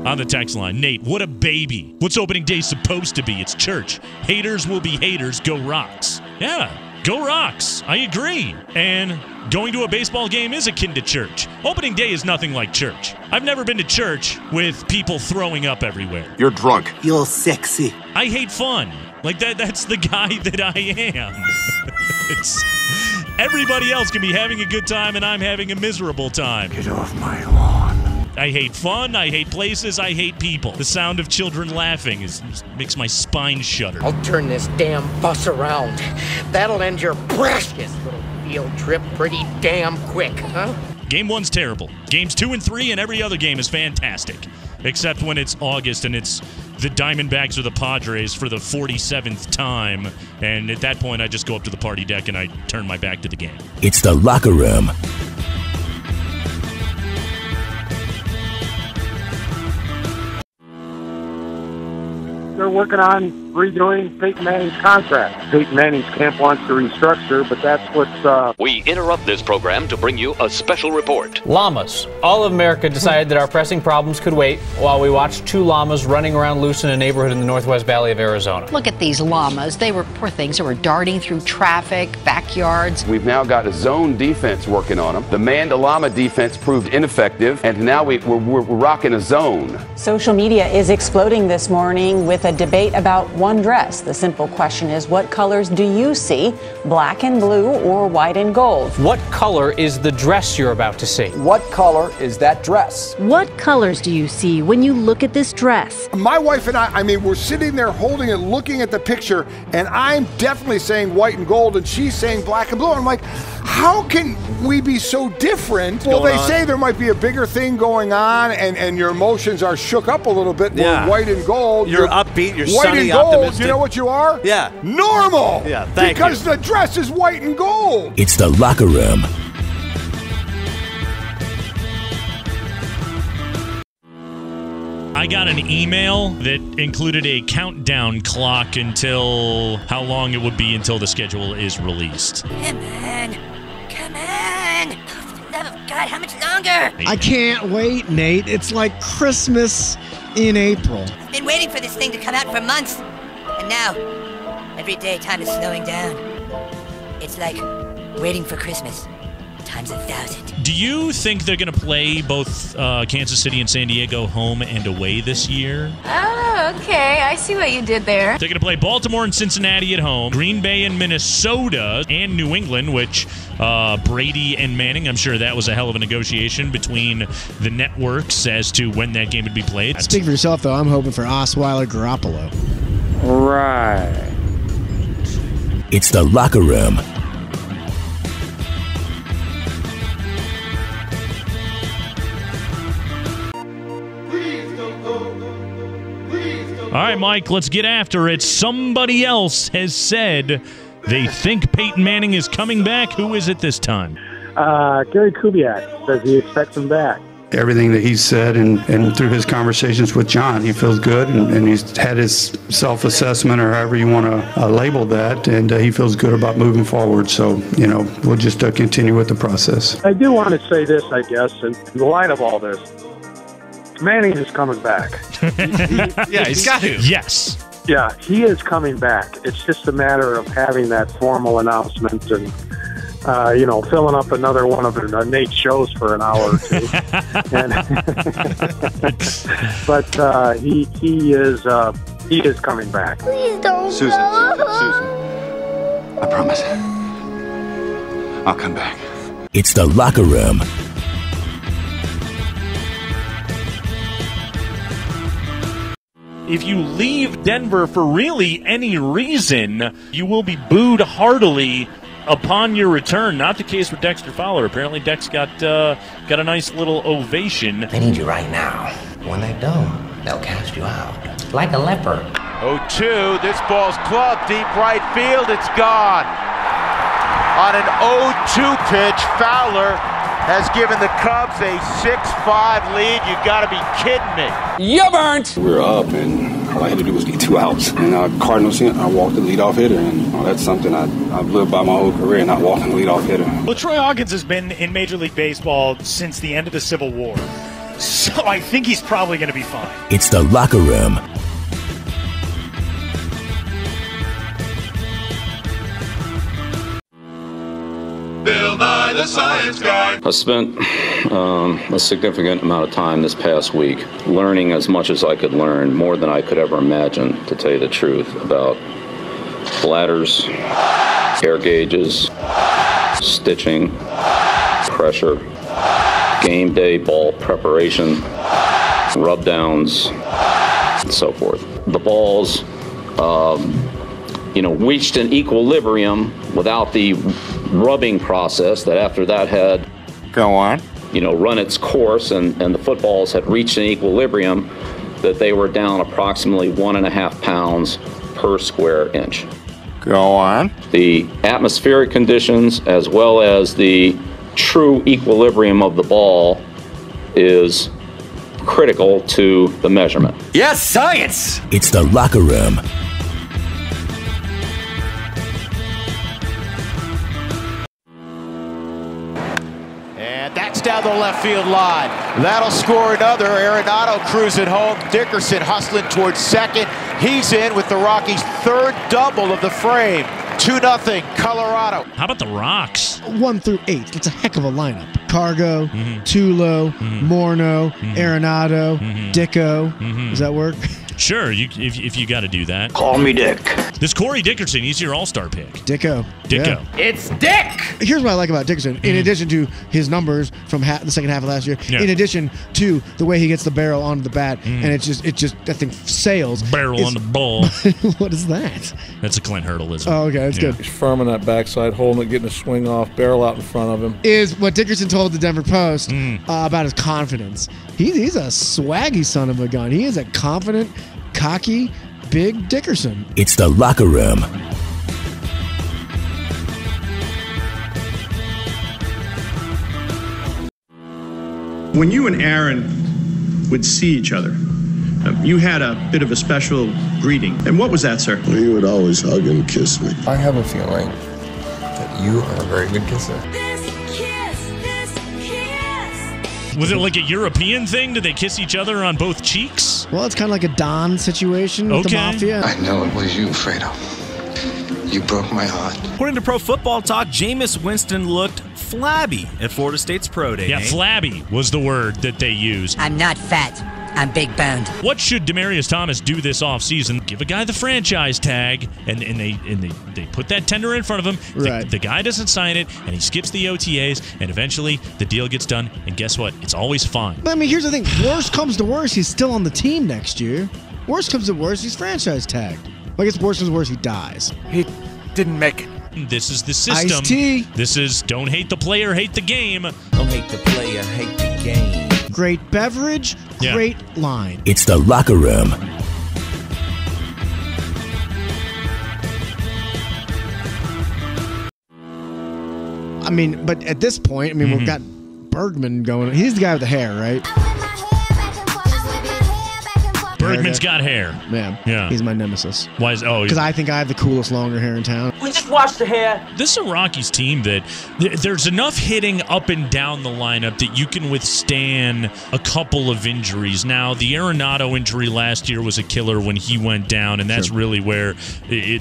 on the text line. Nate, what a baby. What's opening day supposed to be? It's church. Haters will be haters. Go Rocks. Yeah, go Rocks. I agree. And going to a baseball game is akin to church. Opening day is nothing like church. I've never been to church with people throwing up everywhere. You're drunk. You're sexy. I hate fun. Like that's the guy that I am. Everybody else can be having a good time and I'm having a miserable time. Get off my lawn. I hate fun, I hate places, I hate people. The sound of children laughing makes my spine shudder. I'll turn this damn bus around. That'll end your precious little field trip pretty damn quick, huh? Game 1's terrible. Games 2 and 3 and every other game is fantastic. Except when it's August and it's the Diamondbacks or the Padres for the 47th time. And at that point, I just go up to the party deck and I turn my back to the game. It's the Locker Room. They're working on redoing Peyton Manning's contract. Peyton Manning's camp wants to restructure, but that's what's... We interrupt this program to bring you a special report. Llamas. All of America decided that our pressing problems could wait while we watched 2 llamas running around loose in a neighborhood in the Northwest Valley of Arizona. Look at these llamas. They were poor things. They were darting through traffic, backyards. We've now got a zone defense working on them. The man-to-llama defense proved ineffective, and now we're rocking a zone. Social media is exploding this morning with a debate about one dress. The simple question is, what colors do you see? Black and blue or white and gold? What color is the dress you're about to see? What color is that dress? What colors do you see when you look at this dress? My wife and I mean, we're sitting there holding it, looking at the picture, and I'm definitely saying white and gold, and she's saying black and blue. I'm like, how can we be so different? Well, they say there might be a bigger thing going on, and your emotions are shook up a little bit. Yeah. We're white and gold. You're upbeat, you're white sunny, and gold. optimistic. You know what you are? Yeah. Normal. Yeah, thank you. Because the dress is white and gold. It's the Locker Room. I got an email that included a countdown clock until how long it would be until the schedule is released. Come on. Come on. For the love of God, how much longer? I can't wait, Nate. It's like Christmas in April. I've been waiting for this thing to come out for months. And now, every day time is slowing down. It's like waiting for Christmas times 1,000. Do you think they're going to play both Kansas City and San Diego home and away this year? Oh, okay. I see what you did there. They're going to play Baltimore and Cincinnati at home, Green Bay and Minnesota, and New England, which Brady and Manning, I'm sure that was a hell of a negotiation between the networks as to when that game would be played. Speak for yourself, though. I'm hoping for Osweiler Garoppolo. Right. It's the Locker Room. All right, Mike, let's get after it. Somebody else has said they think Peyton Manning is coming back. Who is it this time? Gary Kubiak says he expects him back. Everything that he's said and through his conversations with John, he feels good, and he's had his self-assessment or however you want to label that, and he feels good about moving forward. So, we'll just continue with the process. I do want to say this, I guess, in the light of all this. Manning is coming back. Yeah, he's got to. Yes. Yeah, he is coming back. It's just a matter of having that formal announcement and, filling up another one of Nate's shows for an hour or two. But he is coming back. Please don't Susan, go. I promise. I'll come back. It's the Locker Room. If you leave Denver for really any reason, you will be booed heartily upon your return. Not the case with Dexter Fowler. Apparently Dex got a nice little ovation. They need you right now. When they don't, they'll cast you out. Like a leper. 0-2, this ball's clubbed deep right field. It's gone. On an 0-2 pitch, Fowler has given the Cubs a 6-5 lead. You got to be kidding me. You burnt. We were up, and all I had to do was get 2 outs. And Cardinals, I walked the leadoff hitter, and that's something I've lived by my whole career, not walking the leadoff hitter. Well, Troy Hawkins has been in Major League Baseball since the end of the Civil War. So I think he's probably going to be fine. It's the Locker Room. Bill Nye the Science Guy. I spent a significant amount of time this past week learning as much as I could learn, more than I could ever imagine, to tell you the truth, about bladders, air gauges, stitching, pressure, game day ball preparation, rub downs, and so forth. The balls, reached an equilibrium without the rubbing process that after that had run its course, and the footballs had reached an equilibrium that they were down approximately 1.5 pounds per square inch. Go on. The atmospheric conditions as well as the true equilibrium of the ball is critical to the measurement. Yes, science! It's the Locker Room. That's down the left field line. That'll score another. Arenado cruising home. Dickerson hustling towards second. He's in with the Rockies' third double of the frame. 2-0 Colorado. How about the Rocks? 1 through 8. That's a heck of a lineup. Cargo, Tulo, Morneau, Arenado, Dicko. Does that work? Sure, if you got to do that. Call me Dick. This Corey Dickerson, he's your all-star pick. Dicko. Yeah. It's Dick! Here's what I like about Dickerson. In addition to his numbers from the second half of last year, in addition to the way he gets the barrel onto the bat, and it just I think sails. Barrel on the ball. What is that? That's a Clint Hurdleism. Oh, okay, that's good. He's firm on that backside, holding it, getting a swing off, barrel out in front of him. Is what Dickerson told the Denver Post about his confidence. He's a swaggy son of a gun. He is a confident, cocky, big Dickerson. It's the Locker Room. When you and Aaron would see each other, you had a bit of a special greeting. And what was that, sir? He would always hug and kiss me. I have a feeling that you are a very good kisser. Was it like a European thing? Did they kiss each other on both cheeks? Well, it's kind of like a Don situation with the Mafia. I know it was you, Fredo. You broke my heart. According to Pro Football Talk, Jameis Winston looked flabby at Florida State's Pro Day. Yeah, flabby was the word that they used. I'm not fat. I'm big boned. What should Demaryius Thomas do this offseason? Give a guy the franchise tag, and they put that tender in front of him. Right. The guy doesn't sign it, and he skips the OTAs, and eventually the deal gets done, and guess what? It's always fine. But, I mean, here's the thing. Worst comes to worst, he's still on the team next year. Worst comes to worst, he's franchise tagged. I guess worst comes to worst, he dies. He didn't make it. This is the system. Ice-T. This is don't hate the player, hate the game. Don't hate the player, hate the game. Great beverage, great line. It's the Locker Room. I mean, but at this point, we've got Bergman going. He's the guy with the hair, right? Bergman's got hair. Man, yeah, he's my nemesis. Why is? Because I think I have the coolest longer hair in town. We just washed the hair. This is a Rockies team that there's enough hitting up and down the lineup that you can withstand a couple of injuries. Now, the Arenado injury last year was a killer when he went down, and that's really where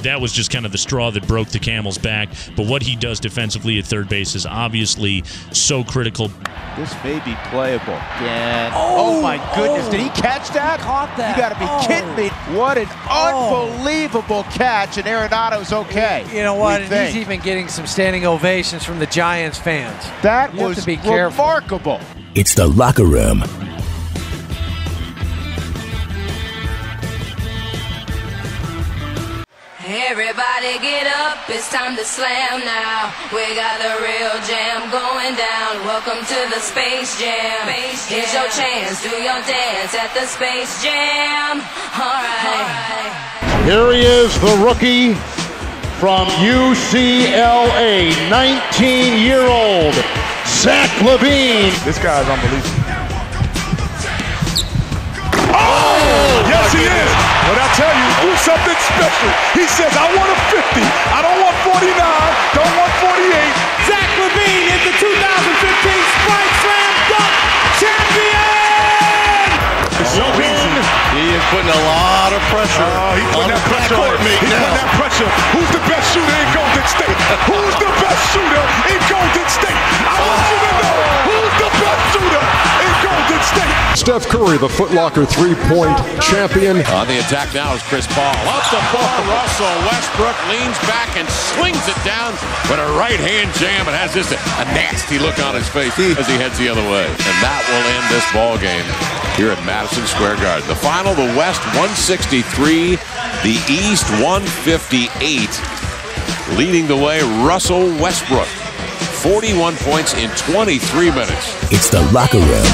that was just kind of the straw that broke the camel's back. But what he does defensively at third base is obviously so critical. This may be playable. And oh my goodness, did he catch that? Caught that. You got to be kidding me. What an unbelievable catch, and Arenado's okay. You know what? And he's even getting some standing ovations from the Giants fans. That you was have to be careful. remarkable. It's the Locker Room. Everybody get up, it's time to slam now. We got the real jam going down. Welcome to the Space Jam. Here's your chance, do your dance at the Space Jam. Alright. Here he is, the rookie from UCLA, 19-year-old Zach LaVine. This guy's unbelievable. Oh, yes he is. But I tell you, do something special. He says, I want a 50. I don't want 49. Don't want 48. Zach LaVine is the 2015 Sprite Slam Dunk Champion! putting a lot of pressure on the backcourt, mate. He's putting that pressure. Who's the best shooter in Golden State? Who's the best shooter in Golden State? I want you to know who's the best shooter in Golden State. Steph Curry, the Foot Locker three-point champion. On the attack now is Chris Paul. Up the floor, Russell Westbrook leans back and slings it down with a right-hand jam. It has just a nasty look on his face as he heads the other way. And that will end this ball game here at Madison Square Garden. The final, the West 163, the East 158. Leading the way, Russell Westbrook. 41 points in 23 minutes. It's the Locker Room.